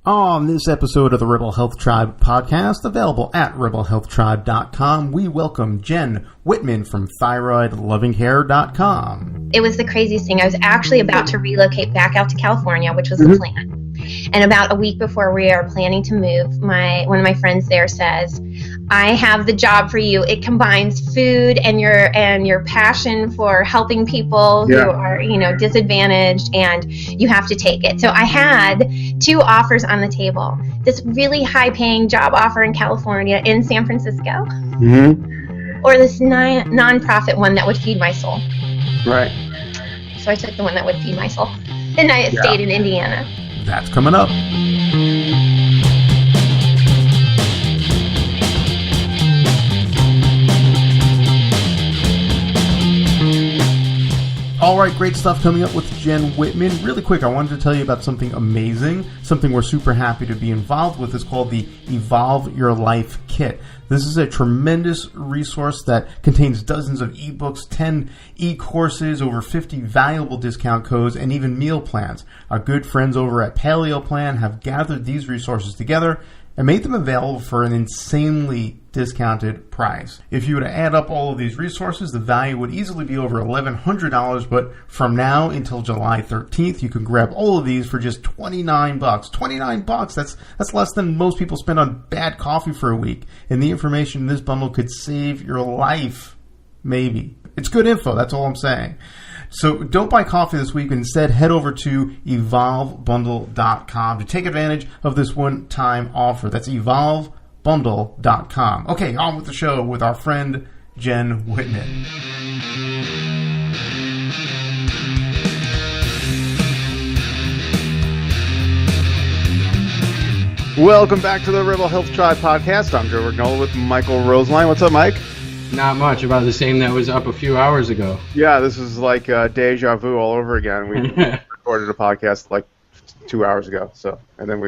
On this episode of the Rebel Health Tribe podcast, available at rebelhealthtribe.com, we welcome Jen Wittman from thyroidlovingcare.com. It was the craziest thing. I was actually about to relocate back out to California, which was the plan. And about a week before we are planning to move, one of my friends there says, I have the job for you. It combines food and your passion for helping people who are, disadvantaged, and you have to take it. So I had two offers on the table. This really high-paying job offer in California, in San Francisco, or this non-profit one that would feed my soul. Right. So I took the one that would feed my soul, and I stayed in Indiana. That's coming up. All right, great stuff coming up with Jen Wittman. Really quick, I wanted to tell you about something amazing, something we're super happy to be involved with. It's called the Evolve Your Life Kit. This is a tremendous resource that contains dozens of ebooks, 10 e-courses, over 50 valuable discount codes, and even meal plans. Our good friends over at Paleo Plan have gathered these resources together and made them available for an insanely discounted price. If you were to add up all of these resources, the value would easily be over $1,100, but from now until July 13th, you can grab all of these for just $29. $29, that's less than most people spend on bad coffee for a week. And the information in this bundle could save your life. Maybe. It's good info, that's all I'm saying. So don't buy coffee this week. Instead, head over to evolvebundle.com to take advantage of this one-time offer. That's evolvebundle.com. Okay, on with the show with our friend Jen Wittman. Welcome back to the Rebel Health Tribe podcast. I'm Joe Rignola with Michael Roseline. What's up, Mike? Not much. About the same that was up a few hours ago. Yeah, this is like deja vu all over again. We recorded a podcast like 2 hours ago, and then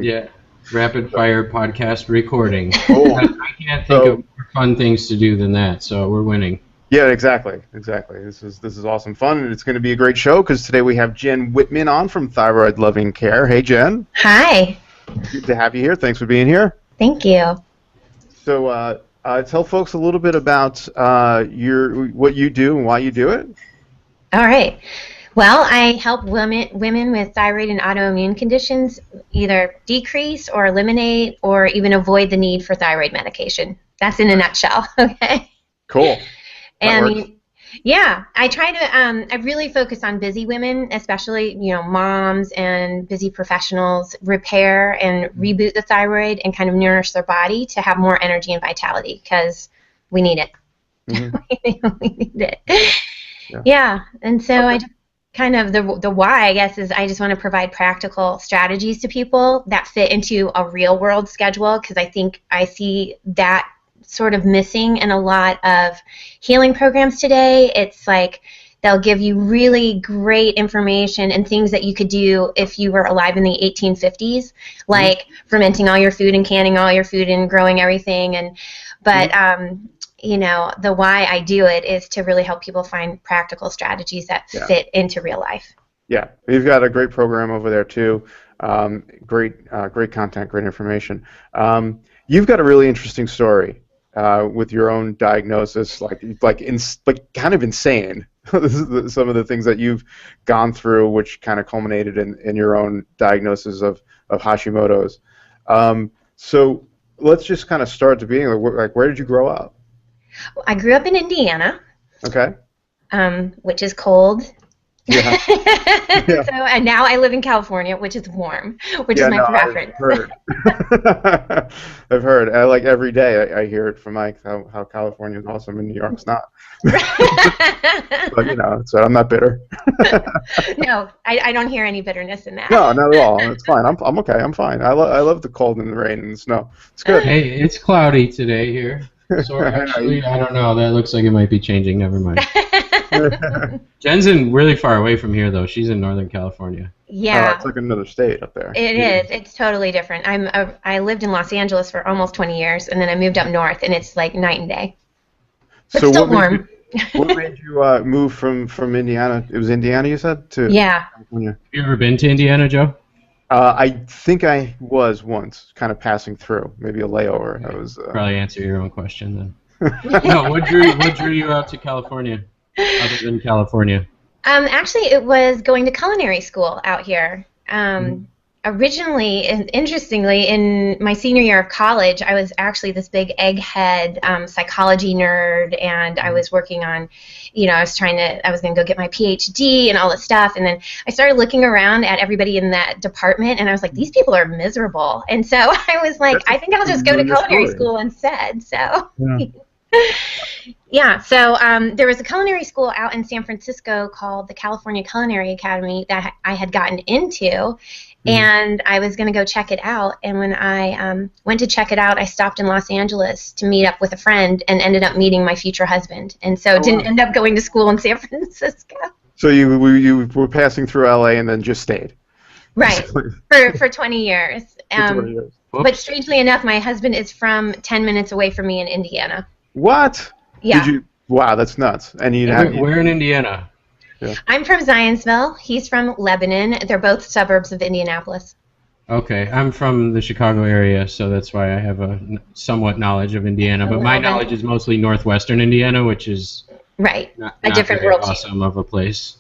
rapid fire podcast recording. I can't think of more fun things to do than that. So we're winning. Yeah, exactly. This is awesome fun, and it's going to be a great show because today we have Jen Wittman on from Thyroid Loving Care. Hey, Jen. Hi. Good to have you here. Thanks for being here. Thank you. So, tell folks a little bit about what you do and why you do it. All right. Well, I help women with thyroid and autoimmune conditions either decrease or eliminate or even avoid the need for thyroid medication. That's in a nutshell. Okay. Cool. And I try to. I really focus on busy women, especially moms and busy professionals, repair and reboot the thyroid and kind of nourish their body to have more energy and vitality because we need it. We need it. Yeah. And so I kind of the why, I guess, is I just want to provide practical strategies to people that fit into a real world schedule because I think I see that sort of missing in a lot of healing programs today. It's like they'll give you really great information and things that you could do if you were alive in the 1850s, like fermenting all your food and canning all your food and growing everything. But the why I do it is to really help people find practical strategies that fit into real life. Yeah, you've got a great program over there too. Great content, great information. You've got a really interesting story. With your own diagnosis, like kind of insane. Some of the things that you've gone through, which kind of culminated in your own diagnosis of Hashimoto's. So let's just kind of start at the beginning. Like, where did you grow up? Well, I grew up in Indiana. Okay. Which is cold. Yeah. So, and now I live in California, which is warm, which is my preference. I've heard. Like every day I hear it from Mike how California is awesome and New York's not. But so I'm not bitter. No, I don't hear any bitterness in that. No, not at all. It's fine. I'm okay. I'm fine. I love the cold and the rain and the snow. It's good. Hey, it's cloudy today here. So actually, I don't know. That looks like it might be changing. Never mind. Jen's in really far away from here, though. She's in Northern California. Yeah. It's like another state up there. It is. It's totally different. I lived in Los Angeles for almost 20 years, and then I moved up north, and it's like night and day. But so still warm. What made you move from Indiana? It was Indiana, you said, to California? Have you ever been to Indiana, Joe? I think I was once, kind of passing through, maybe a layover. I was probably answer your own question then. No, what drew you out to California, other than California? Actually, it was going to culinary school out here. Originally, and interestingly, in my senior year of college, I was actually this big egghead psychology nerd, and I was working on, I was going to go get my PhD and all this stuff, and then I started looking around at everybody in that department, and I was like, these people are miserable, and so I was like, I think I'll just go to culinary school instead, so... Yeah, so there was a culinary school out in San Francisco called the California Culinary Academy that I had gotten into, and I was going to go check it out. And when I went to check it out, I stopped in Los Angeles to meet up with a friend and ended up meeting my future husband. And so didn't end up going to school in San Francisco. So you were passing through LA and then just stayed? Right, for 20 years. But strangely enough, my husband is from 10 minutes away from me in Indiana. What? Yeah. Wow, that's nuts. And where in Indiana? Yeah. I'm from Zionsville. He's from Lebanon. They're both suburbs of Indianapolis. Okay, I'm from the Chicago area, so that's why I have a somewhat knowledge of Indiana. But my knowledge is mostly northwestern Indiana, which is not a different world. Awesome of a place.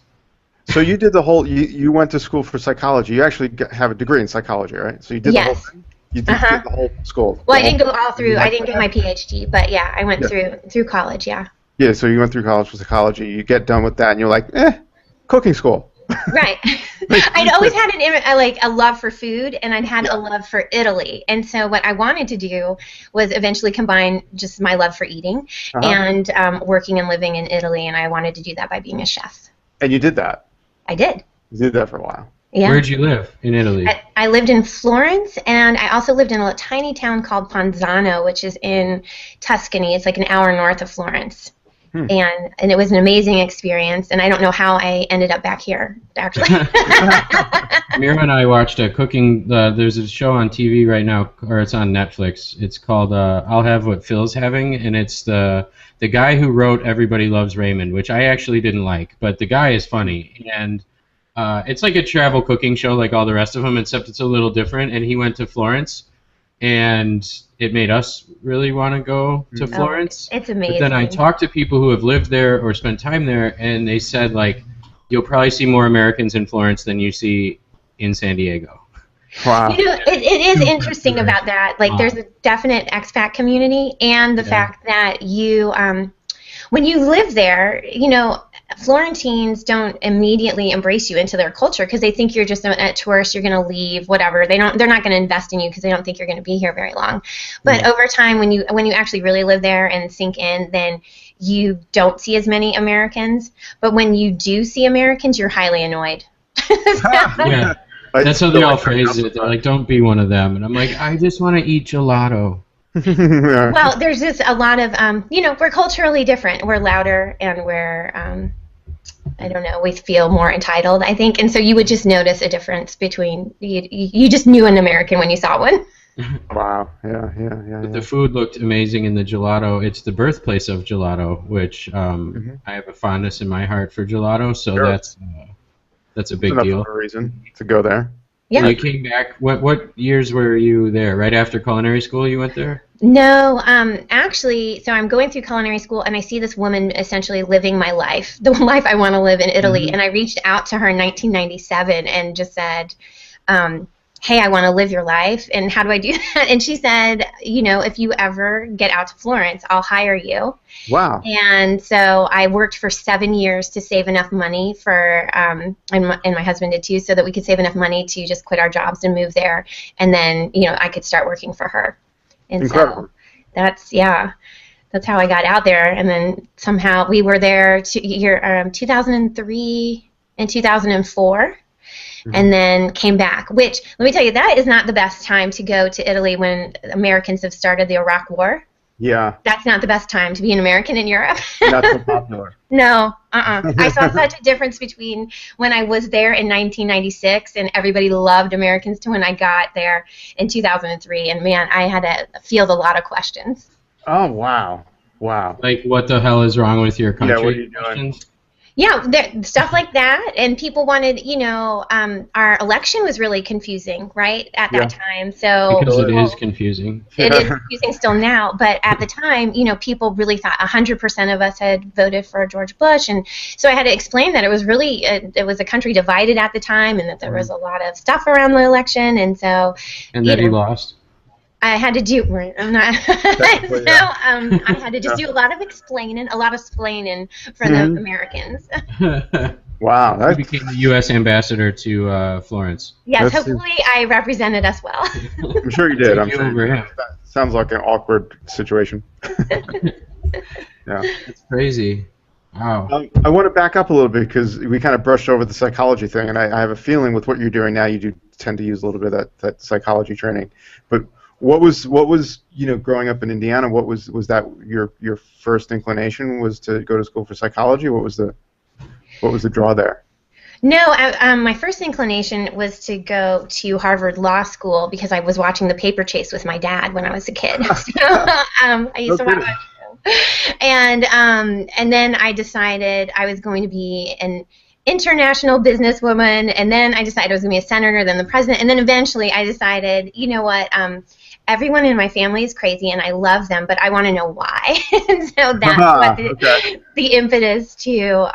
So you did the whole. You went to school for psychology. You actually have a degree in psychology, right? So you did the whole thing. You did the whole school. Well, I didn't go all through. I didn't get my PhD, but yeah, I went through college. Yeah. Yeah, so you went through college for psychology. You get done with that, and you're like, cooking school. Right. I'd always had a love for food, and I'd had a love for Italy. And so what I wanted to do was eventually combine just my love for eating and working and living in Italy, and I wanted to do that by being a chef. And you did that? I did. You did that for a while. Yeah. Where'd you live in Italy? I lived in Florence, and I also lived in a tiny town called Ponzano, which is in Tuscany. It's like an hour north of Florence. And it was an amazing experience, and I don't know how I ended up back here, actually. Mira and I watched a cooking, there's a show on TV right now, or it's on Netflix. It's called I'll Have What Phil's Having, and it's the guy who wrote Everybody Loves Raymond, which I actually didn't like, but the guy is funny, and it's like a travel cooking show like all the rest of them, except it's a little different, and he went to Florence, and it made us really want to go to Florence. It's amazing. But then I talked to people who have lived there or spent time there, and they said, like, you'll probably see more Americans in Florence than you see in San Diego. Wow. It is interesting about that. Like, there's a definite expat community, and the fact that you, when you live there, Florentines don't immediately embrace you into their culture because they think you're just a tourist. You're going to leave, whatever. They're not going to invest in you because they don't think you're going to be here very long. But over time, when you actually really live there and sink in, then you don't see as many Americans. But when you do see Americans, you're highly annoyed. Yeah, that's how they all phrase it. They're like, "Don't be one of them," and I'm like, "I just want to eat gelato." Well, there's just a lot of, we're culturally different. We're louder, and we're, I don't know, we feel more entitled, I think. And so you would just notice a difference between, you just knew an American when you saw one. Wow, yeah. But the food looked amazing in the gelato. It's the birthplace of gelato, which I have a fondness in my heart for gelato, so that's a big deal. That's a reason to go there. Yeah. You came back. What years were you there? Right after culinary school, you went there? No, actually, so I'm going through culinary school, and I see this woman essentially living my life, the life I want to live in Italy, and I reached out to her in 1997 and just said, hey, I want to live your life, and how do I do that? And she said, if you ever get out to Florence, I'll hire you. Wow. And so I worked for 7 years to save enough money for, and my husband did too, so that we could save enough money to just quit our jobs and move there, and then, I could start working for her. And incredible. So that's how I got out there, and then somehow we were there 2003 and 2004. And then came back, which, let me tell you, that is not the best time to go to Italy when Americans have started the Iraq War. Yeah. That's not the best time to be an American in Europe. Not so popular. No, I saw such a difference between when I was there in 1996 and everybody loved Americans to when I got there in 2003. And, man, I had to field a lot of questions. Oh, wow. Wow. Like, what the hell is wrong with your country? Yeah, what are you doing? Yeah, stuff like that, and people wanted, our election was really confusing, right, at that time. So because it is confusing. It is confusing still now, but at the time, people really thought 100% of us had voted for George Bush, and so I had to explain that it was really it was a country divided at the time, and that there was a lot of stuff around the election, and so that he lost. I had to do. I'm not. I had to just do a lot of explaining, a lot of splaining for the Americans. Wow, that became the U.S. ambassador to Florence. Yes, hopefully I represented us well. I'm sure you did. I'm sure. That sounds like an awkward situation. Yeah, it's crazy. Wow. I want to back up a little bit because we kind of brushed over the psychology thing, and I have a feeling with what you're doing now, you do tend to use a little bit of that psychology training. But what was growing up in Indiana? What was that your first inclination was to go to school for psychology? What was the draw there? No, my first inclination was to go to Harvard Law School because I was watching The Paper Chase with my dad when I was a kid. So I used to watch that show. And then I decided I was going to be an international businesswoman, and then I decided I was going to be a senator, then the president, and then eventually I decided, you know what, everyone in my family is crazy, and I love them, but I want to know why. And so that's what the impetus to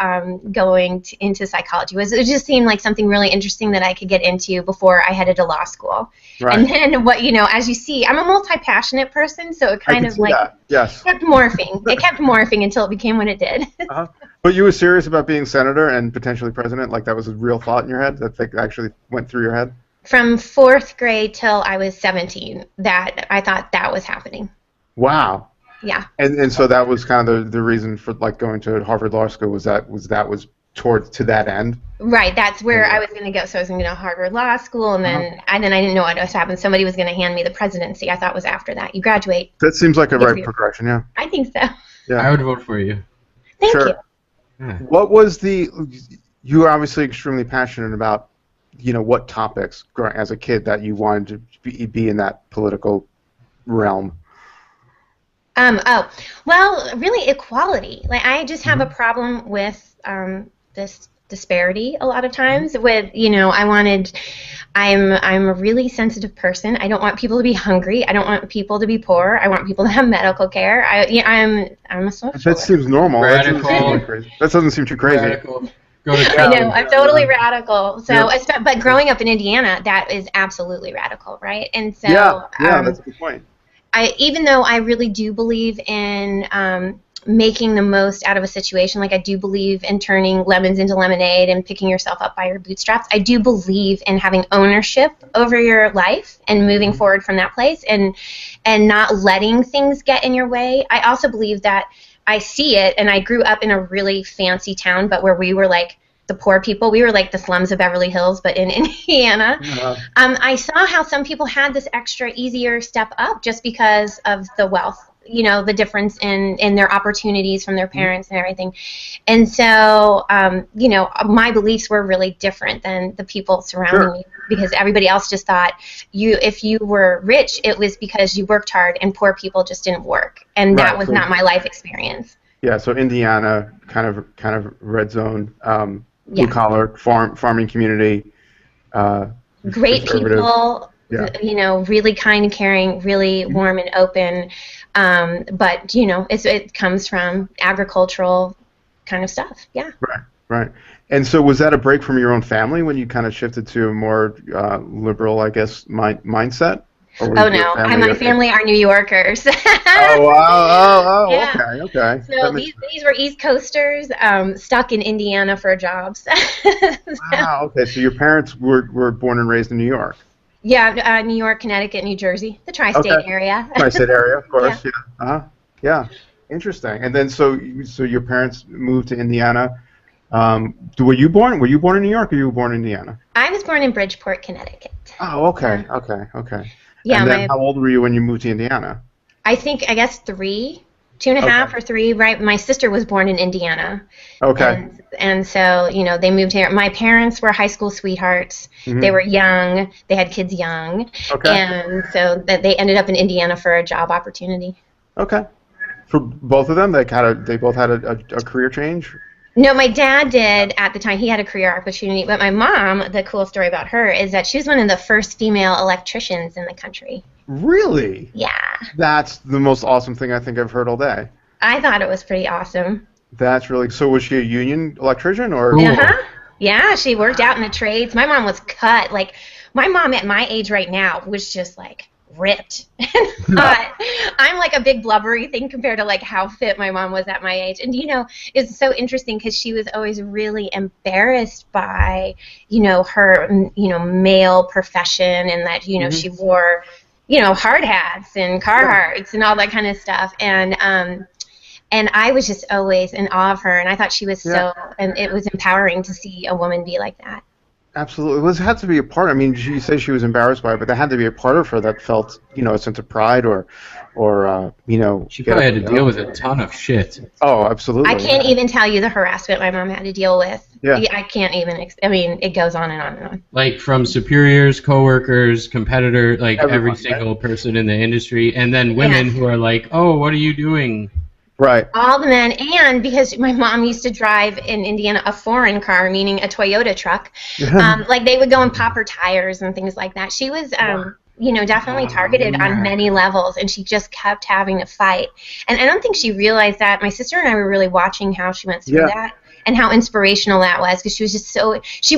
going into psychology was. It just seemed like something really interesting that I could get into before I headed to law school. Right. And then as you see, I'm a multi-passionate person, so it kind of kept morphing. It kept morphing until it became what it did. Uh-huh. But you were serious about being senator and potentially president? Like that was a real thought in your head? That actually went through your head? From 4th grade till I was 17, that I thought that was happening. Wow. Yeah. And so that was kind of the reason for like going to Harvard Law School was towards to that end? Right. That's where I was going to go. So I was going to go to Harvard Law School, and then I didn't know what was happening. Somebody was going to hand me the presidency. I thought it was after that. You graduate. That seems like a right progression, yeah. I think so. Yeah. I would vote for you. Thank you. Yeah. What was you were obviously extremely passionate about, what topics as a kid that you wanted to be in that political realm? Well, really equality. Like I just have a problem with this disparity a lot of times with, I'm a really sensitive person. I don't want people to be hungry. I don't want people to be poor. I want people to have medical care. I'm a social That seems normal. Radical. That doesn't seem too crazy. Radical. Go to I know, I'm totally radical. So, but growing up in Indiana, that is absolutely radical, right? And so, that's a good point. Even though I really do believe in making the most out of a situation, like I do believe in turning lemons into lemonade and picking yourself up by your bootstraps, I do believe in having ownership over your life and moving forward from that place and not letting things get in your way. I also believe that I see it, and I grew up in a really fancy town, but where we were like the poor people. We were like the slums of Beverly Hills, but in Indiana. I saw how some people had this extra easier step up just because of the wealth, the difference in their opportunities from their parents and everything. And so, my beliefs were really different than the people surrounding me, because everybody else just thought if you were rich, it was because you worked hard, and poor people just didn't work. And that was not my life experience. Yeah, so Indiana, kind of red zone, blue collar farming community. Great people, really kind and caring, really warm and open. But it comes from agricultural kind of stuff. Yeah. Right. And so, was that a break from your own family when you kind of shifted to a more liberal, I guess, mindset? Oh no, my family are New Yorkers. Oh wow! Yeah. Okay. So these were East Coasters stuck in Indiana for jobs. Wow. Okay. So your parents were born and raised in New York. Yeah, New York, Connecticut, New Jersey, the tri-state area. Tri-state area, of course. Yeah. Yeah. Interesting. And then so your parents moved to Indiana. Were you born in New York, or you were born in Indiana? I was born in Bridgeport, Connecticut. Oh, okay. Okay. Yeah. And then how old were you when you moved to Indiana? I guess 3, 2.5 or 3, right? My sister was born in Indiana. Okay. And so, they moved here. My parents were high school sweethearts. Mm-hmm. They were young. They had kids young. Okay. And so they ended up in Indiana for a job opportunity. Okay. For both of them, they both had a career change? No, my dad did at the time. He had a career opportunity. But my mom, the cool story about her is that she was one of the first female electricians in the country. Really? Yeah. That's the most awesome thing I think I've heard all day. I thought it was pretty awesome. That's really... So was she a union electrician or... Uh-huh. Yeah, she worked out in the trades. My mom was cut. Like, my mom at my age right now was just, like, ripped. I'm like a big blubbery thing compared to, like, how fit my mom was at my age. And, you know, it's so interesting because she was always really embarrassed by, you know, her, you know, male profession and that, you know, she wore, you know, hard hats and Carhartts and all that kind of stuff. And I was just always in awe of her, and I thought she was and it was empowering to see a woman be like that. Absolutely. It had to be a part. I mean, she said she was embarrassed by it, but there had to be a part of her that felt, you know, a sense of pride or you know. She probably had to deal with a ton of shit. Oh, absolutely. I can't even tell you the harassment my mom had to deal with. Yeah. I can't even, I mean, it goes on and on and on. Like from superiors, coworkers, competitor, like every Everyone, single person in the industry, and then women who are like, oh, what are you doing? Right. All the men, and because my mom used to drive in Indiana a foreign car, meaning a Toyota truck, like they would go and pop her tires and things like that. She was, you know, definitely targeted on many levels, and she just kept having to fight. And I don't think she realized that. My sister and I were really watching how she went through that and how inspirational that was, because she was just so, she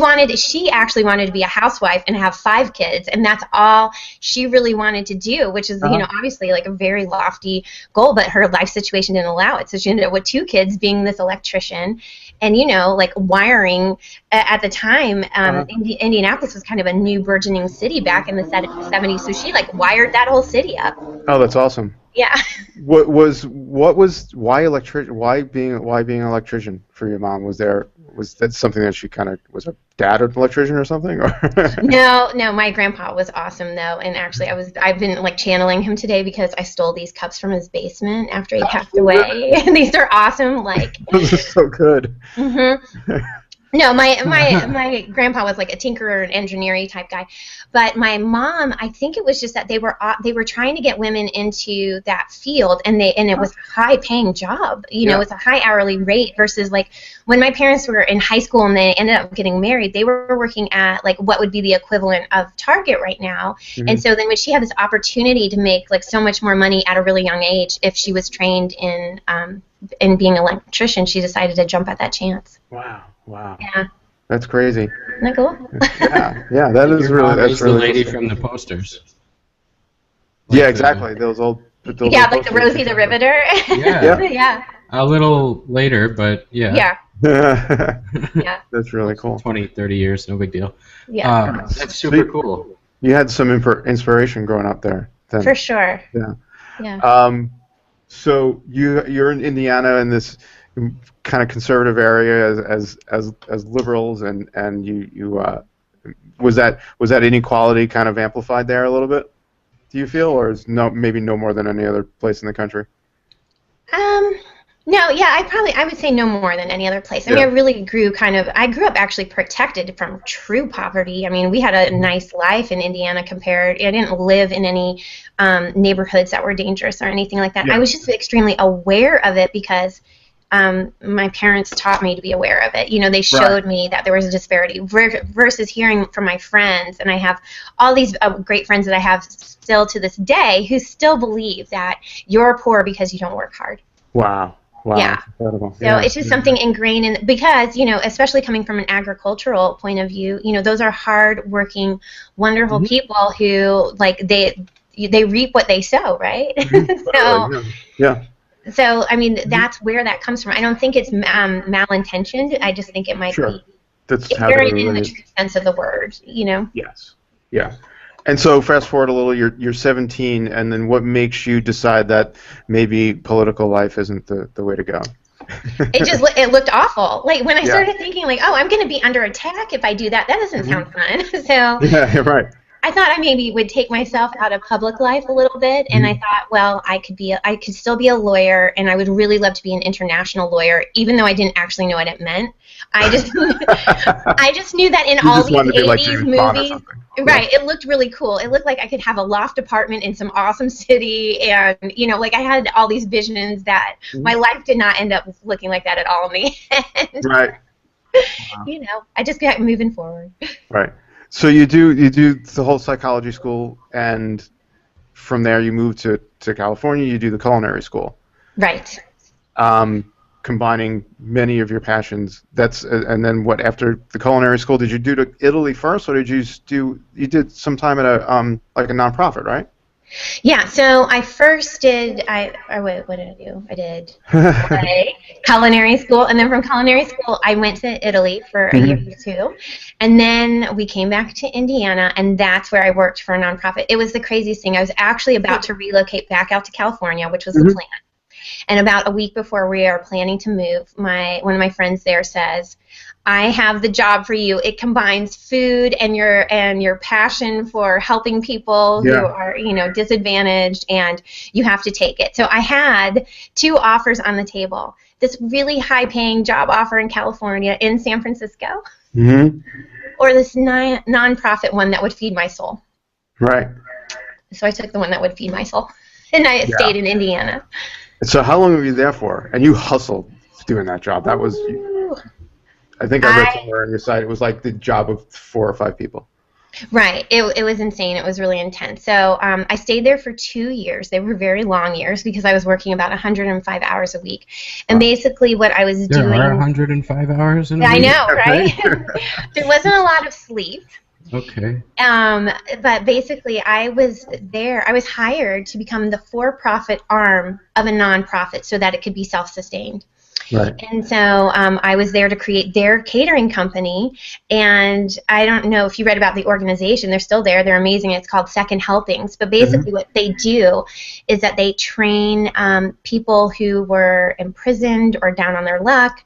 actually wanted to be a housewife and have 5 kids, and that's all she really wanted to do, which is, you know, obviously like a very lofty goal, but her life situation didn't allow it. So she ended up with 2 kids, being this electrician, and, you know, like wiring at the time, Indianapolis was kind of a new burgeoning city back in the 70s, so she like wired that whole city up. Oh, that's awesome. Yeah. Why being an electrician for your mom? Was that something that she kind of, was her dad an electrician or something? Or No, my grandpa was awesome though, and actually I've been like channeling him today because I stole these cups from his basement after he passed away. And these are awesome, like those are so good. No, my grandpa was like a tinkerer and engineering type guy, but my mom, I think it was just that they were trying to get women into that field, and it was a high paying job, you know, it's a high hourly rate versus like when my parents were in high school and they ended up getting married, they were working at like what would be the equivalent of Target right now, and so then when she had this opportunity to make like so much more money at a really young age if she was trained in being an electrician, she decided to jump at that chance. Wow. Yeah. That's crazy. Isn't that cool? Yeah, that is really. That's the really lady from the posters. Yeah, exactly. Those old. Like the Rosie the Riveter. Yeah. A little later, but yeah. Yeah. That's really cool. 20, 30 years, no big deal. Yeah. That's super cool. You had some inspiration growing up there. Then. For sure. Yeah. So you're in Indiana in this kind of conservative area as liberals, and you was that inequality kind of amplified there a little bit? Do you feel, or is maybe no more than any other place in the country? No, yeah, I would say no more than any other place. I mean, I really grew up actually protected from true poverty. I mean, we had a nice life in Indiana I didn't live in any neighborhoods that were dangerous or anything like that. I was just extremely aware of it because my parents taught me to be aware of it. You know, they showed me that there was a disparity versus hearing from my friends. And I have all these great friends that I have still to this day who still believe that you're poor because you don't work hard. Wow. Yeah. Incredible. So it's just something ingrained in, because, you know, especially coming from an agricultural point of view, you know, those are hard-working, wonderful people who, like, they reap what they sow, right? So, I mean, that's where that comes from. I don't think it's malintentioned. I just think it might be ignorant in the true sense of the word, you know? Yes. Yeah. And so fast forward a little, you're 17, and then what makes you decide that maybe political life isn't the way to go? It looked awful. Like when I started thinking like, oh, I'm going to be under attack if I do that. That doesn't sound fun. So yeah, right. I thought I maybe would take myself out of public life a little bit, and I thought, well, I could still be a lawyer, and I would really love to be an international lawyer, even though I didn't actually know what it meant. I just I just knew that in all these 80s movies, right? It looked really cool. It looked like I could have a loft apartment in some awesome city, and like I had all these visions that my life did not end up looking like that at all in the end. Right. I just kept moving forward. Right. So you do the whole psychology school, and from there you move to California. You do the culinary school. Right. Combining many of your passions. And then what, after the culinary school, did you do to Italy first, or did you did some time at a like a nonprofit, right? Yeah, so I first did, what did I do? I did culinary school, and then from culinary school, I went to Italy for a year or two, and then we came back to Indiana, and that's where I worked for a nonprofit. It was the craziest thing. I was actually about to relocate back out to California, which was the plan. And about a week before we are planning to move, one of my friends there says, I have the job for you. It combines food and your passion for helping people who are, disadvantaged, and you have to take it. So I had 2 offers on the table. This really high-paying job offer in California, in San Francisco, or this nonprofit one that would feed my soul. Right. So I took the one that would feed my soul, and I stayed in Indiana. So how long were you there for? And you hustled doing that job. That was, I think I read somewhere on your site, it was like the job of 4 or 5 people. Right. It was insane. It was really intense. So I stayed there for 2 years. They were very long years because I was working about 105 hours a week. And basically what I was doing... There are 105 hours in a week? I know, right? There wasn't a lot of sleep. Okay. But basically, I was hired to become the for-profit arm of a nonprofit so that it could be self-sustained. Right. And so I was there to create their catering company, and I don't know if you read about the organization. They're still there. They're amazing. It's called Second Helpings. But basically what they do is that they train people who were imprisoned or down on their luck,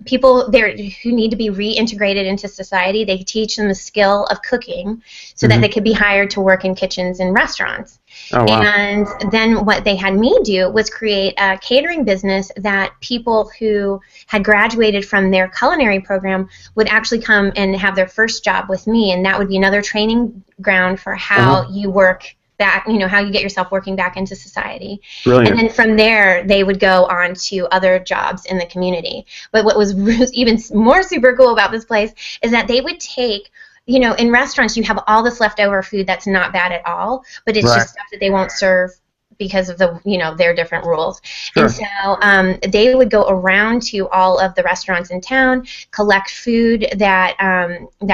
people there who need to be reintegrated into society. They teach them the skill of cooking so that they could be hired to work in kitchens and restaurants. Oh, wow. And then what they had me do was create a catering business that people who had graduated from their culinary program would actually come and have their first job with me, and that would be another training ground for how you work back, how you get yourself working back into society. Brilliant. And then from there, they would go on to other jobs in the community. But what was even more super cool about this place is that they would take... in restaurants, you have all this leftover food that's not bad at all, but it's just stuff that they won't serve because of the, their different rules. Sure. And so they would go around to all of the restaurants in town, collect food that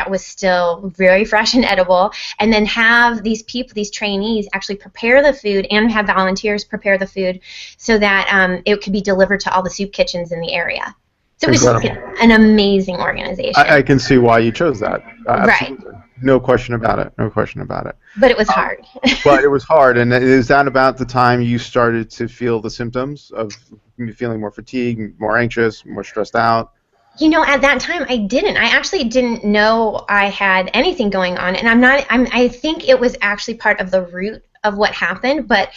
was still very fresh and edible, and then have these trainees, actually prepare the food and have volunteers prepare the food so that it could be delivered to all the soup kitchens in the area. So it was just an amazing organization. I can see why you chose that. Absolutely. Right. No question about it. But it was hard. But it was hard. And is that about the time you started to feel the symptoms of feeling more fatigued, more anxious, more stressed out? At that time, I didn't. I actually didn't know I had anything going on. And I think it was actually part of the root of what happened. But,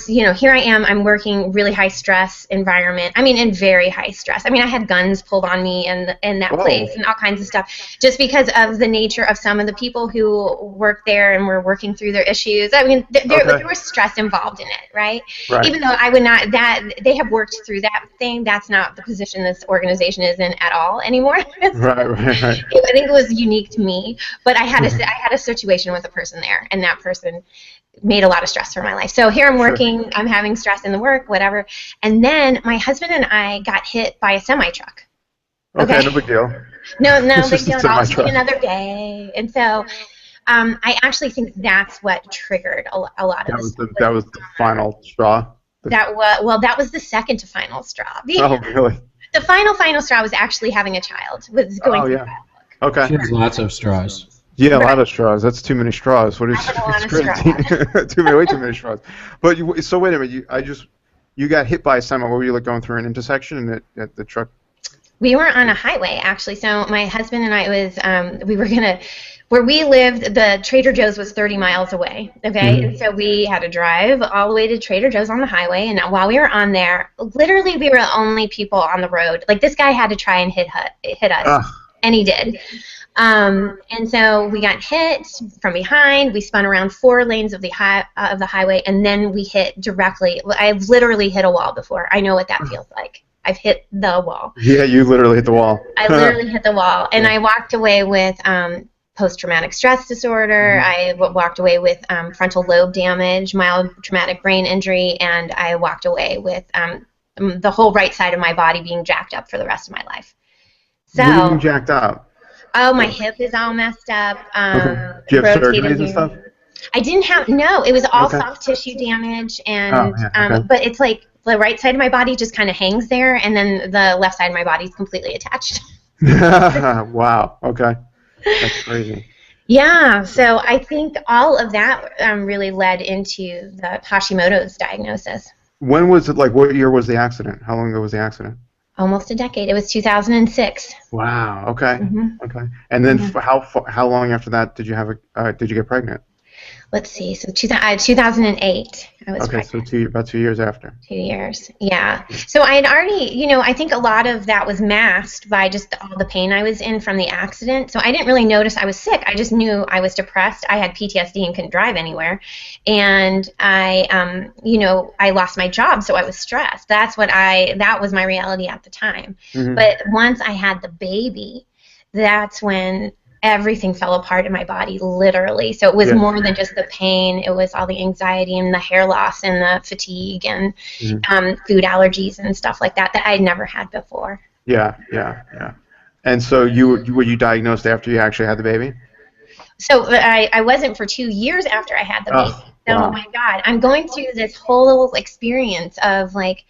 here I am. I'm working really high stress environment. In very high stress. I had guns pulled on me in that place and all kinds of stuff just because of the nature of some of the people who worked there and were working through their issues. There was stress involved in it, right? Even though I would not, they have worked through that thing. That's not the position this organization is in at all anymore. Right. I think it was unique to me, but I had a situation with a person there, and that person made a lot of stress for my life. So here I'm working, I'm having stress in the work, whatever. And then my husband and I got hit by a semi-truck. Okay, no big deal. No big deal at all. Just another day. And so I actually think that's what triggered a lot of this. That was the final straw? That was the second to final straw. Oh, really? The final straw was actually having a child. Was going through that. Okay. She has lots of straws. Yeah, a lot of straws. That's too many straws. What is crazy? Way too many straws. But so wait a minute. You got hit by a semi. What were you going through an intersection at the truck? We were on a highway, actually. So my husband and I we were going to, where we lived, the Trader Joe's was 30 miles away, okay? And so we had to drive all the way to Trader Joe's on the highway, and while we were on there, literally we were the only people on the road. Like, this guy had to try and hit us, and he did. And so we got hit from behind. We spun around 4 lanes of the highway, and then we hit directly. I've literally hit a wall before. I know what that feels like. I've hit the wall. Yeah, you literally hit the wall. I literally hit the wall, and I walked away with post-traumatic stress disorder. I walked away with frontal lobe damage, mild traumatic brain injury, and I walked away with the whole right side of my body being jacked up for the rest of my life. So, what are you jacked up? Oh, my hip is all messed up. Do you have surgeries and stuff? I didn't have, no, it was all soft tissue damage, and but it's like the right side of my body just kind of hangs there, and then the left side of my body is completely attached. Wow, okay. That's crazy. Yeah, so I think all of that really led into the Hashimoto's diagnosis. When was it, like, what year was the accident? How long ago was the accident? Almost a decade. It was 2006. Wow, okay. Okay. And then how long after that did you get pregnant? Let's see, so 2008 I was pregnant. So about 2 years after. 2 years, yeah. So I had already, I think a lot of that was masked by just all the pain I was in from the accident. So I didn't really notice I was sick. I just knew I was depressed. I had PTSD and couldn't drive anywhere. And I lost my job, so I was stressed. That was my reality at the time. But once I had the baby, that's when everything fell apart in my body, literally. So it was more than just the pain. It was all the anxiety and the hair loss and the fatigue and food allergies and stuff like that I had never had before. Yeah. And so were you diagnosed after you actually had the baby? So I wasn't for 2 years after I had the baby. So, wow. Oh my God, I'm going through this whole experience of like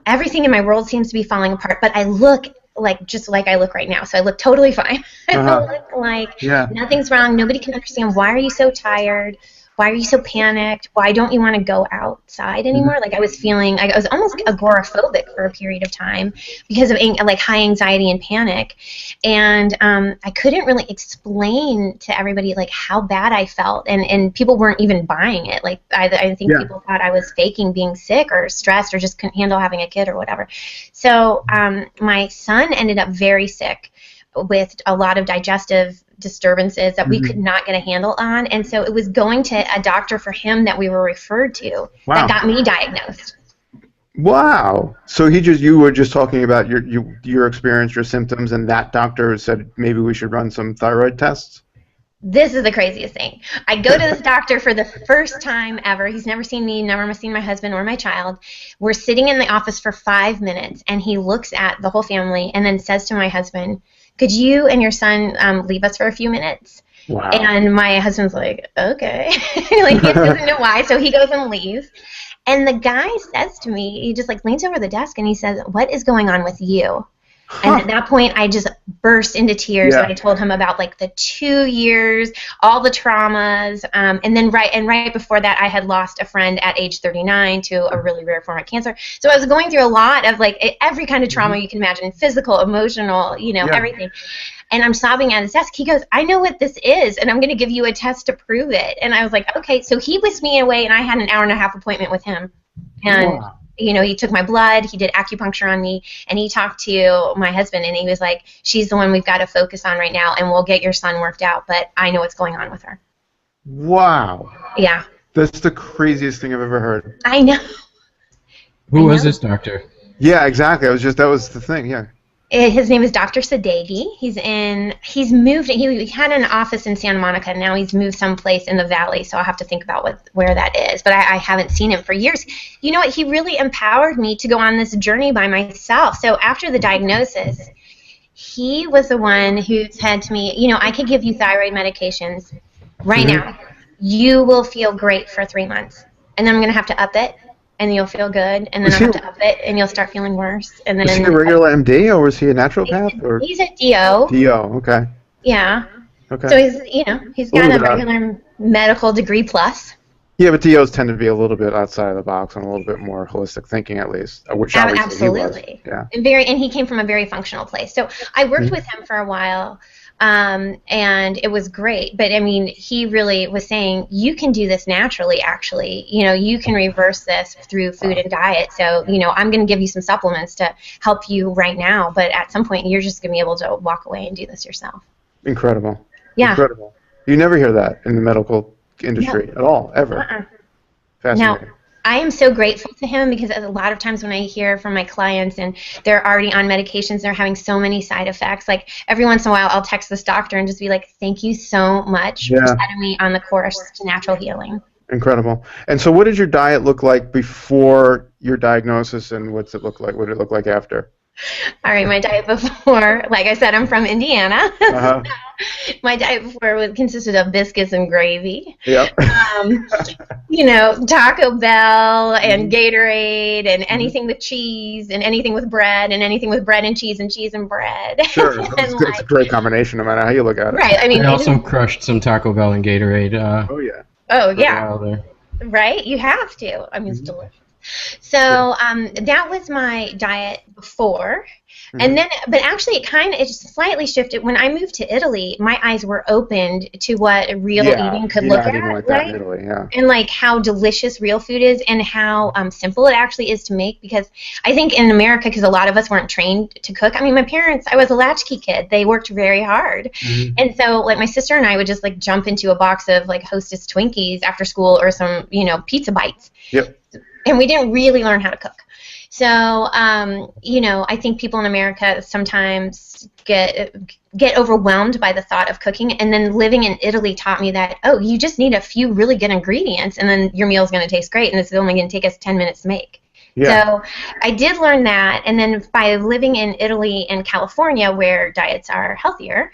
everything in my world seems to be falling apart, but I look just like I look right now. So I look totally fine. I look like nothing's wrong. Nobody can understand, why are you so tired? Why are you so panicked? Why don't you want to go outside anymore? Like I was almost agoraphobic for a period of time because of high anxiety and panic. And I couldn't really explain to everybody like how bad I felt, and people weren't even buying it. Like I think people thought I was faking being sick or stressed or just couldn't handle having a kid or whatever. So my son ended up very sick with a lot of digestive disturbances that we could not get a handle on, and so it was going to a doctor for him that we were referred to that got me diagnosed. Wow. So you were just talking about your experience, your symptoms, and that doctor said maybe we should run some thyroid tests? This is the craziest thing. I go to this doctor for the first time ever. He's never seen me, never seen my husband or my child. We're sitting in the office for 5 minutes, and he looks at the whole family and then says to my husband, "Could you and your son leave us for a few minutes?" Wow. And my husband's like, okay. Like, he doesn't know why, so he goes and leaves. And the guy says to me, he just leans over the desk and he says, "What is going on with you?" And at that point, I just burst into tears when I told him about the 2 years, all the traumas, and then right before that, I had lost a friend at age 39 to a really rare form of cancer. So I was going through a lot of every kind of trauma you can imagine, physical, emotional, everything. And I'm sobbing at his desk. He goes, "I know what this is, and I'm going to give you a test to prove it." And I was like, okay. So he whisked me away, and I had an hour-and-a-half appointment with him. And he took my blood, he did acupuncture on me, and he talked to my husband, and he was like, "She's the one we've got to focus on right now, and we'll get your son worked out, but I know what's going on with her." Wow. Yeah. That's the craziest thing I've ever heard. I know. Who was this doctor? Yeah, exactly. That was the thing, yeah. His name is Dr. Sadeghi. He's moved. He had an office in Santa Monica, and now he's moved someplace in the Valley, so I'll have to think about where that is. But I haven't seen him for years. You know what? He really empowered me to go on this journey by myself. So after the diagnosis, he was the one who said to me, "I could give you thyroid medications right now. You will feel great for 3 months, and then I'm going to have to up it. And you'll feel good, and then I'll have to up it, and you'll start feeling worse. And then is he a regular MD, or was he a naturopath? He's a DO. DO, okay. Yeah. Okay. So he's got a regular medical degree plus. Yeah, but DOs tend to be a little bit outside of the box and a little bit more holistic thinking, at least. Which Absolutely. He was. Yeah. And he came from a very functional place. So I worked with him for a while, and it was great. But I mean, he really was saying, you can do this naturally, actually. You can reverse this through food and diet. So, I'm going to give you some supplements to help you right now. But at some point, you're just going to be able to walk away and do this yourself. Incredible. Yeah. Incredible. You never hear that in the medical industry at all, ever. Fascinating. No, I am so grateful to him because a lot of times when I hear from my clients and they're already on medications, they're having so many side effects. Like every once in a while, I'll text this doctor and just be like, "Thank you so much for setting me on the course to natural healing." Incredible. And so, what did your diet look like before your diagnosis, and what's it look like? What did it look like after? All right, my diet before, like I said, I'm from Indiana. So my diet before consisted of biscuits and gravy. Yep. Taco Bell and Gatorade and anything with cheese and anything with bread and anything with bread and cheese and bread. Sure, it's a great combination no matter how you look at it. Right. I mean, I also crushed some Taco Bell and Gatorade. Oh yeah. Oh yeah. Right. You have to. I mean, it's delicious. So that was my diet before, and then, but actually, it just slightly shifted when I moved to Italy. My eyes were opened to what real eating could look at, like that in Italy, and like how delicious real food is, and how simple it actually is to make. Because I think in America, because a lot of us weren't trained to cook. I mean, my parents, I was a latchkey kid. They worked very hard, and so like my sister and I would just like jump into a box of like Hostess Twinkies after school or some pizza bites. Yep. And we didn't really learn how to cook. So, I think people in America sometimes get overwhelmed by the thought of cooking. And then living in Italy taught me that, you just need a few really good ingredients, and then your meal's going to taste great, and it's only going to take us 10 minutes to make. Yeah. So I did learn that. And then by living in Italy and California, where diets are healthier,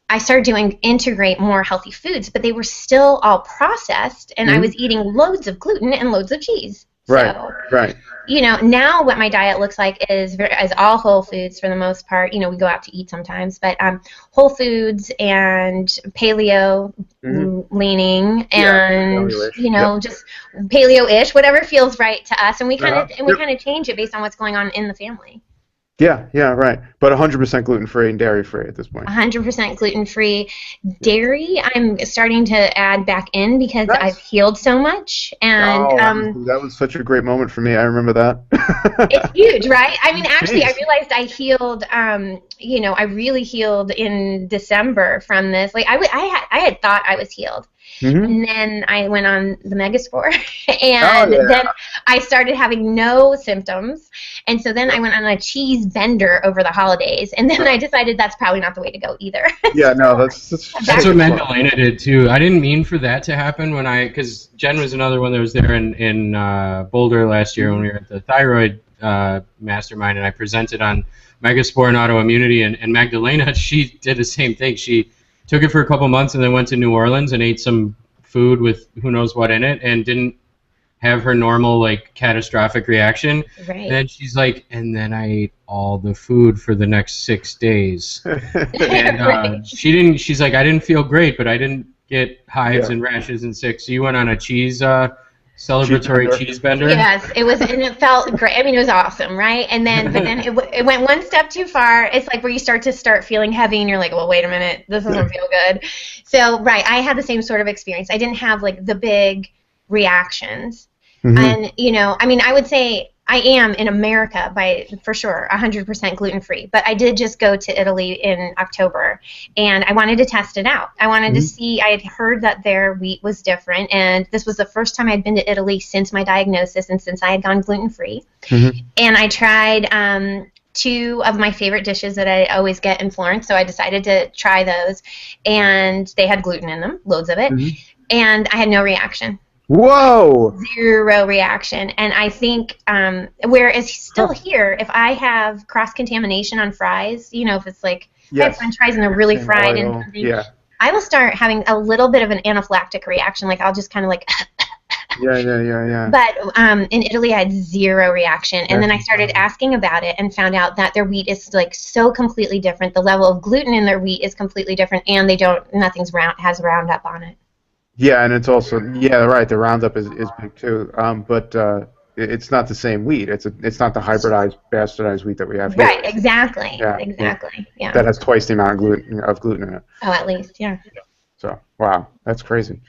I started to integrate more healthy foods, but they were still all processed, and I was eating loads of gluten and loads of cheese. Right, so, right. Now what my diet looks like is all whole foods for the most part. We go out to eat sometimes, but whole foods and paleo leaning and, just paleo-ish, whatever feels right to us. And we kind of change it based on what's going on in the family. Yeah, right. But 100% gluten-free and dairy-free at this point. 100% gluten-free. Dairy, I'm starting to add back in because I've healed so much. And that was such a great moment for me. I remember that. It's huge, right? I mean, actually, I realized I healed. I really healed in December from this. Like, I had thought I was healed. And then I went on the Megaspore, and then I started having no symptoms, and so then I went on a cheese bender over the holidays, and then I decided that's probably not the way to go either. Yeah, no, that's what Magdalena did too. I didn't mean for that to happen because Jen was another one that was there in Boulder last year when we were at the thyroid mastermind, and I presented on Megaspore and autoimmunity, and Magdalena, she did the same thing. She took it for a couple months and then went to New Orleans and ate some food with who knows what in it and didn't have her normal like catastrophic reaction. Right. And then she's like, and then I ate all the food for the next 6 days. And she's like, I didn't feel great, but I didn't get hives and rashes and sick. So you went on a cheese celebratory cheese bender? Yes, it was, and it felt great. I mean, it was awesome, right? And then, but then it went one step too far. It's like where you start feeling heavy, and you're like, well, wait a minute, this doesn't feel good. So, right, I had the same sort of experience. I didn't have like the big reactions, and I mean, I would say I am in America for sure 100% gluten-free, but I did just go to Italy in October, and I wanted to test it out. I wanted to see, I had heard that their wheat was different, and this was the first time I'd been to Italy since my diagnosis and since I had gone gluten-free. And I tried two of my favorite dishes that I always get in Florence, so I decided to try those, and they had gluten in them, loads of it, and I had no reaction. Whoa! 0 reaction. And I think, whereas still here, if I have cross-contamination on fries, if it's like, I have French fries and they're really fried and something, I will start having a little bit of an anaphylactic reaction. Like, I'll just kind of like... Yeah. But in Italy, I had 0 reaction. And then I started asking about it and found out that their wheat is like so completely different. The level of gluten in their wheat is completely different, and nothing's has Roundup on it. Yeah, and it's also right. The Roundup is big too, but it's not the same wheat. It's not the hybridized, bastardized wheat that we have here. Right, exactly. Yeah, exactly. Yeah. That has twice the amount of gluten in it. Oh, at least, yeah. So wow, that's crazy.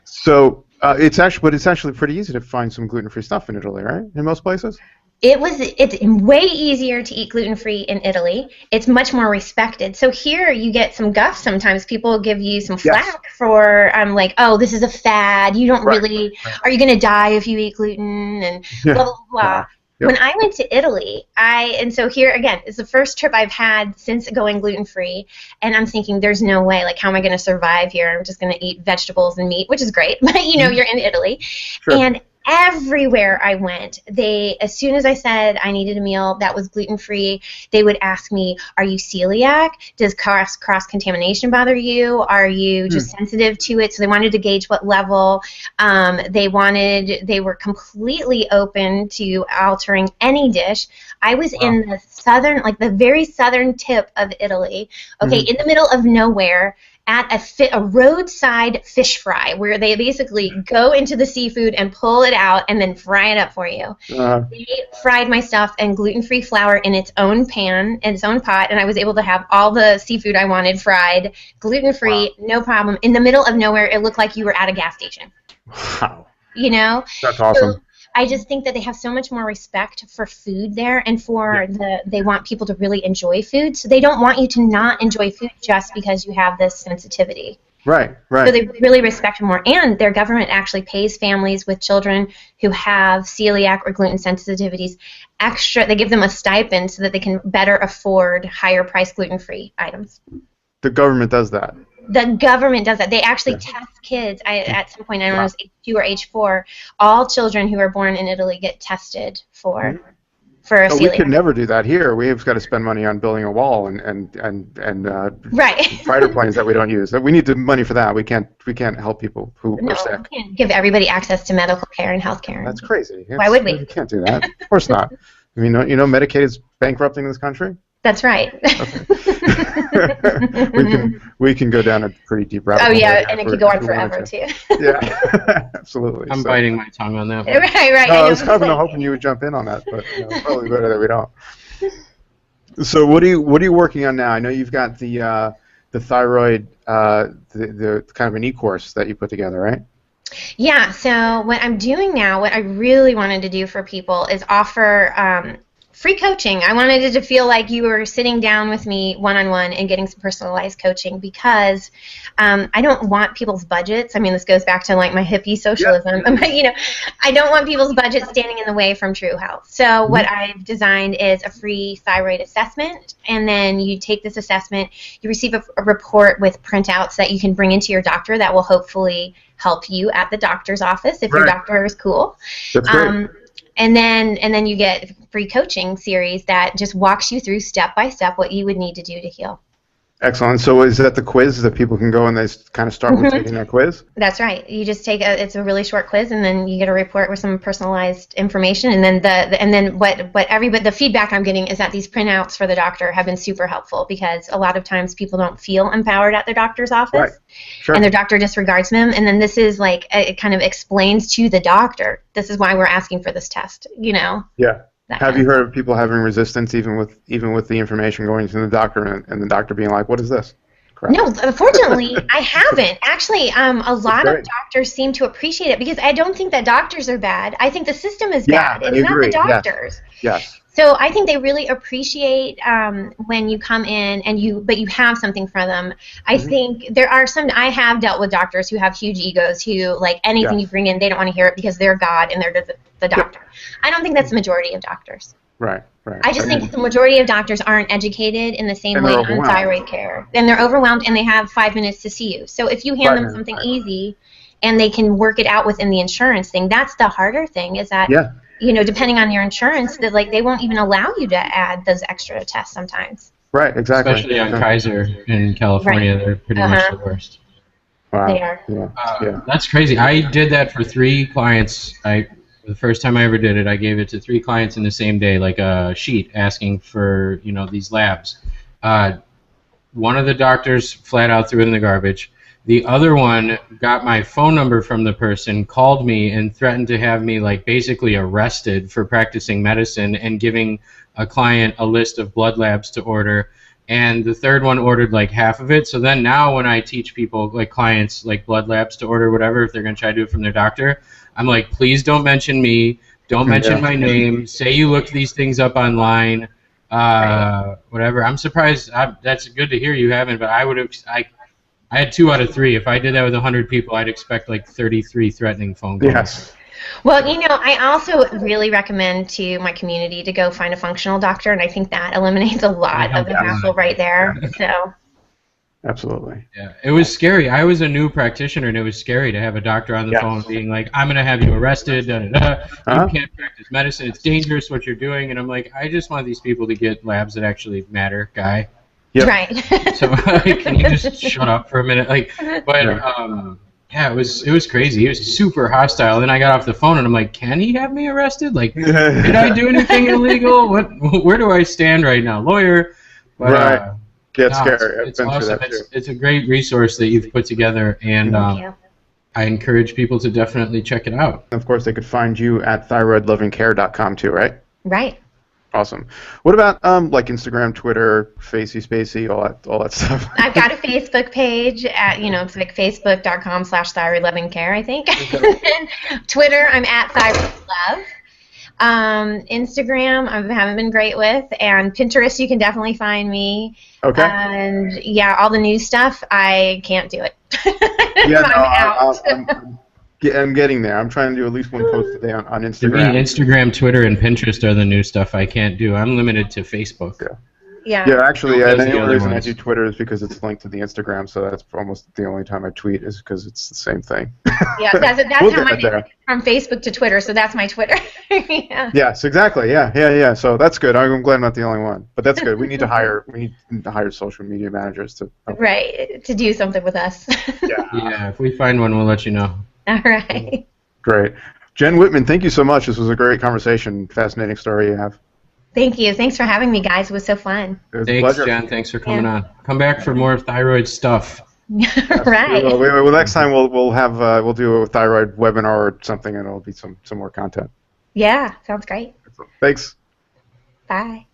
So it's actually pretty easy to find some gluten-free stuff in Italy, right? In most places. It's way easier to eat gluten-free in Italy. It's much more respected. So here you get some guff sometimes. People give you some flack for like, oh, this is a fad. You don't really, are you going to die if you eat gluten? And blah, blah, blah. Wow. Yep. When I went to Italy, and so here again, it's the first trip I've had since going gluten-free, and I'm thinking, there's no way, like, how am I going to survive here? I'm just going to eat vegetables and meat, which is great, but you're in Italy. Sure. And everywhere I went, as soon as I said I needed a meal that was gluten-free, they would ask me, are you celiac? Does cross-contamination bother you? Are you just sensitive to it? So they wanted to gauge what level. They were completely open to altering any dish. I was in the southern, like the very southern tip of Italy, in the middle of nowhere, at a roadside fish fry where they basically go into the seafood and pull it out and then fry it up for you. They fried my stuff in gluten-free flour in its own pan, in its own pot, and I was able to have all the seafood I wanted fried, gluten-free, no problem. In the middle of nowhere, it looked like you were at a gas station. Wow. That's awesome. So, I just think that they have so much more respect for food there, and they want people to really enjoy food. So they don't want you to not enjoy food just because you have this sensitivity. Right. So they really respect it more, and their government actually pays families with children who have celiac or gluten sensitivities extra. They give them a stipend so that they can better afford higher priced gluten-free items. The government does that. The government does that. They actually test kids. At some point, I don't know if it was age 2 or age 4, all children who are born in Italy get tested for celiac. We could never do that here. We've got to spend money on building a wall and fighter planes that we don't use. We need the money for that. We can't help people who are sick. We can't give everybody access to medical care and health care. That's crazy. Why would we? We can't do that. Of course not. I mean, Medicaid is bankrupting this country. That's right. we can go down a pretty deep rabbit hole. Oh yeah, and it could go on forever too. Yeah, absolutely. I'm biting my tongue on that one. Right. No, I was kind of hoping you would jump in on that, but probably better that we don't. So what are you working on now? I know you've got the thyroid, the kind of an e-course that you put together, right? Yeah. So what I'm doing now, what I really wanted to do for people is offer free coaching. I wanted it to feel like you were sitting down with me one-on-one and getting some personalized coaching because I don't want people's budgets. I mean, this goes back to like my hippie socialism. Yep. I don't want people's budgets standing in the way from true health. So what I've designed is a free thyroid assessment, and then you take this assessment, you receive a report with printouts that you can bring into your doctor that will hopefully help you at the doctor's office if your doctor is cool. That's great. And then you get free coaching series that just walks you through step by step what you would need to do to heal. Excellent. So is that the quiz that people can go and they kind of start with taking that quiz? That's right. You just take it's a really short quiz, and then you get a report with some personalized information, and then the feedback I'm getting is that these printouts for the doctor have been super helpful because a lot of times people don't feel empowered at their doctor's office, and their doctor disregards them, and then this is like it kind of explains to the doctor, this is why we're asking for this test, Yeah. Have you heard of people having resistance even with the information going to the doctor and the doctor being like, what is this? Crap. No, unfortunately, I haven't. Actually, a lot of doctors seem to appreciate it because I don't think that doctors are bad. I think the system is bad. It's not the doctors. Yes. So I think they really appreciate when you come in but you have something for them. I think there are I have dealt with doctors who have huge egos who, like, anything you bring in, they don't want to hear it because they're God and they're the doctor. I don't think that's the majority of doctors. Right. I just think the majority of doctors aren't educated in the same way on thyroid care. And they're overwhelmed and they have 5 minutes to see you. So if you hand them something easy and they can work it out within the insurance thing, that's the harder thing is that depending on your insurance, that like they won't even allow you to add those extra tests sometimes. Right, exactly. Especially on Kaiser in California, they're pretty much the worst. Wow. They are. Yeah. That's crazy. I did that for 3 clients. The first time I ever did it, I gave it to 3 clients in the same day, like a sheet asking for these labs. One of the doctors flat out threw it in the garbage. The other one got my phone number from the person, called me, and threatened to have me like basically arrested for practicing medicine and giving a client a list of blood labs to order. And the third one ordered like half of it. So then now when I teach people, like clients, like blood labs to order whatever, if they're going to try to do it from their doctor, I'm like, please don't mention me. Don't mention my name. Say you looked these things up online. Whatever. I'm surprised. That's good to hear you haven't, but I would have. I had 2 out of 3. If I did that with 100 people, I'd expect like 33 threatening phone calls. Yes. Well, you know, I also really recommend to my community to go find a functional doctor, and I think that eliminates a lot of the hassle right there. So. Absolutely. Yeah, it was scary. I was a new practitioner, and it was scary to have a doctor on the phone being like, "I'm going to have you arrested. Da, da, da. You can't practice medicine. It's dangerous what you're doing." And I'm like, I just want these people to get labs that actually matter, guy. Yep. Right. So can you just shut up for a minute? Like, but yeah, it was crazy. He was super hostile. Then I got off the phone and I'm like, can he have me arrested? Like, did I do anything illegal? Where do I stand right now, lawyer? But, right. Get scary. It's awesome. It's a great resource that you've put together, and I encourage people to definitely check it out. Of course, they could find you at thyroidlovingcare.com too, right? Right. Awesome. What about like Instagram, Twitter, Facey, Spacey, all that stuff? I've got a Facebook page at, it's like facebook.com/thyroidlovingcare, I think. Okay. Twitter, I'm at thyroidlove. Instagram, I haven't been great with, and Pinterest, you can definitely find me. Okay. And yeah, all the new stuff, I can't do it. I'm getting there. I'm trying to do at least one post a day on Instagram. To me, Instagram, Twitter, and Pinterest are the new stuff I can't do. I'm limited to Facebook. Yeah. Yeah, actually, the only reason I ones. do Twitter is because it's linked to the Instagram, so that's almost the only time I tweet is because it's the same thing. Yeah, that's how my from Facebook to Twitter, so that's my Twitter. Yeah. Yes, exactly. Yeah. So that's good. I'm glad I'm not the only one, but that's good. We need to hire social media managers to to do something with us. Yeah, if we find one, we'll let you know. All right. Great. Jen Wittman, thank you so much. This was a great conversation. Fascinating story you have. Thank you. Thanks for having me, guys. It was so fun. It was Thanks, a pleasure. Jen. Thanks for coming on. Come back for more thyroid stuff. Right. Well, next time we'll do a thyroid webinar or something, and it'll be some more content. Yeah, sounds great. Thanks. Bye.